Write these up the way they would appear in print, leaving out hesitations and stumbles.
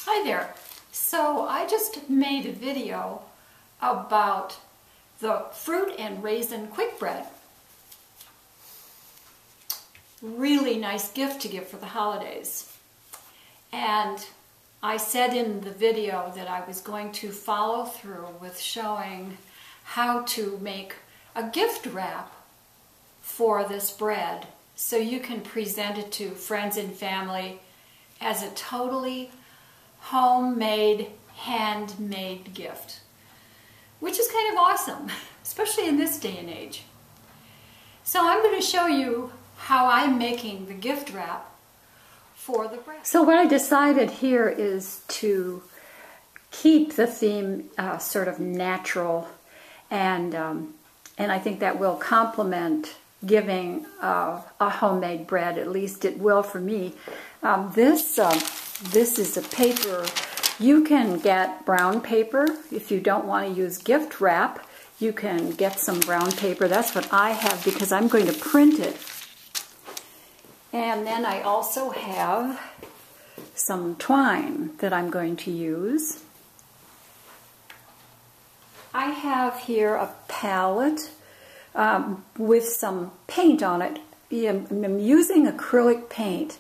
Hi there. So I just made a video about the Fruit and Raisin Quick Bread. Really nice gift to give for the holidays. And I said in the video that I was going to follow through with showing how to make a gift wrap for this bread so you can present it to friends and family as a totally homemade, handmade gift, which is kind of awesome, especially in this day and age. So I'm going to show you how I'm making the gift wrap for the bread. So what I decided here is to keep the theme sort of natural, and I think that will complement giving a homemade bread. At least it will for me. This is a paper. You can get brown paper. If you don't want to use gift wrap, you can get some brown paper. That's what I have because I'm going to print it. And then I also have some twine that I'm going to use. I have here a palette with some paint on it. I'm using acrylic paint.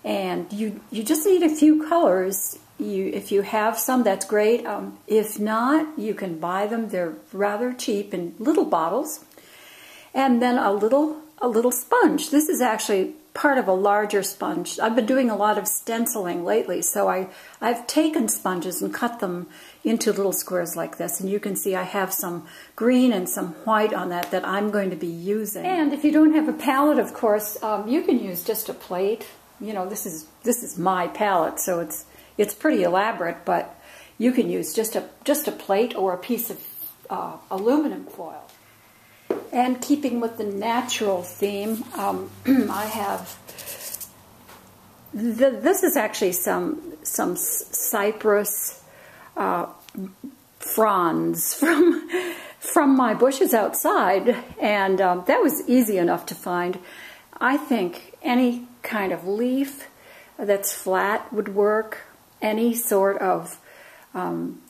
And you just need a few colors. If you have some, that's great. If not, you can buy them. They're rather cheap in little bottles. And then a little sponge. This is actually part of a larger sponge. I've been doing a lot of stenciling lately, so I've taken sponges and cut them into little squares like this. And you can see I have some green and some white on that I'm going to be using. And if you don't have a palette, of course, you can use just a plate. You know, this is my palette, so it's pretty elaborate, but you can use just a plate or a piece of aluminum foil. And keeping with the natural theme, I have this is actually some cypress fronds from my bushes outside, and that was easy enough to find. I think any kind of leaf that's flat would work. Any sort of,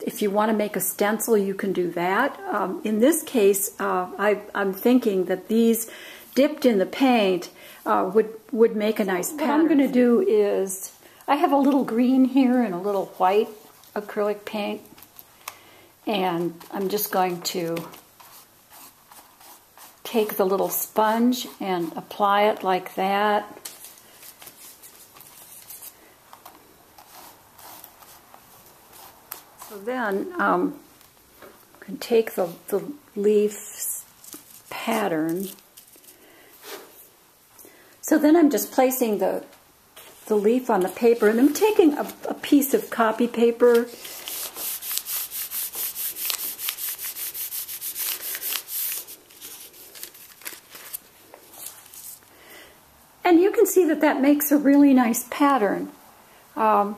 if you want to make a stencil, you can do that. In this case, I'm thinking that these dipped in the paint would make a nice pattern. What I'm going to do is, I have a little green here and a little white acrylic paint, and I'm just going to take the little sponge and apply it like that. So then you can take the leaf pattern. So then I'm just placing the leaf on the paper, and I'm taking a piece of copy paper. And you can see that makes a really nice pattern. I'm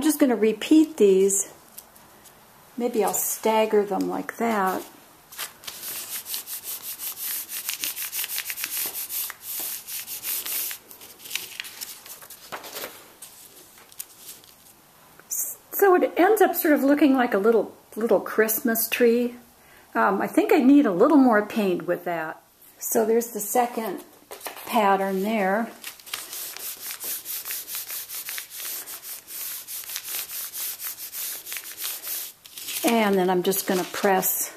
just going to repeat these. Maybe I'll stagger them like that. So it ends up sort of looking like a little Christmas tree. I think I need a little more paint with that. So there's the second pattern there. And then I'm just going to press.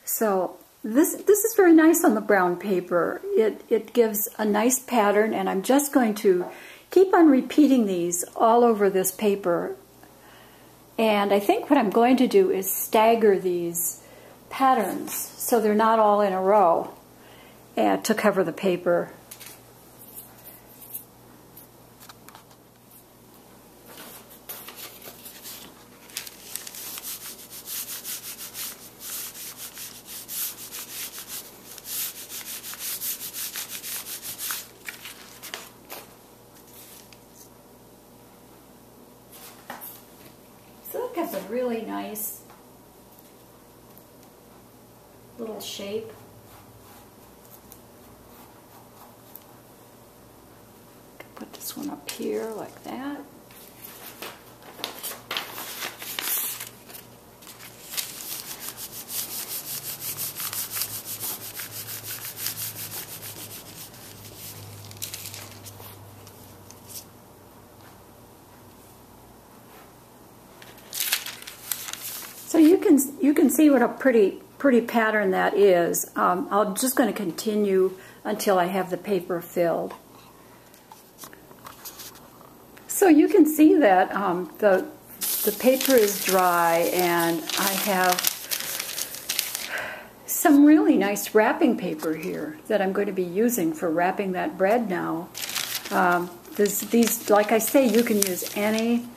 So this is very nice on the brown paper. It gives a nice pattern, and I'm just going to keep on repeating these all over this paper. And I think what I'm going to do is stagger these patterns so they're not all in a row, and to cover the paper. So that gives a really nice little shape. Put this one up here like that. So you can see what a pretty pattern that is. I'm just going to continue until I have the paper filled. So you can see that the paper is dry, and I have some really nice wrapping paper here that I'm going to be using for wrapping that bread now. These, like I say, you can use anything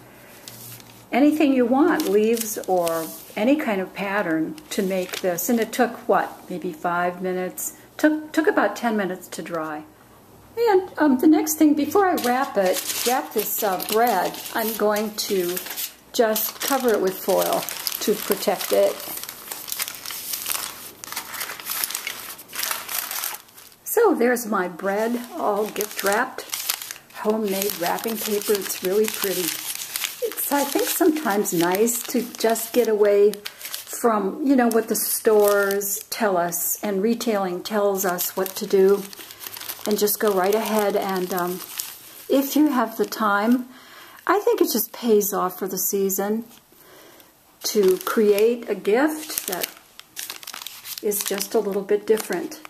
you want, leaves or any kind of pattern to make this. And it took, what, maybe 5 minutes? Took about 10 minutes to dry. And the next thing, before I wrap this bread, I'm going to just cover it with foil to protect it. So there's my bread, all gift wrapped, homemade wrapping paper. It's really pretty. It's, I think, sometimes nice to just get away from, you know, what the stores tell us and retailing tells us what to do, and just go right ahead. And if you have the time, I think it just pays off for the season to create a gift that is just a little bit different.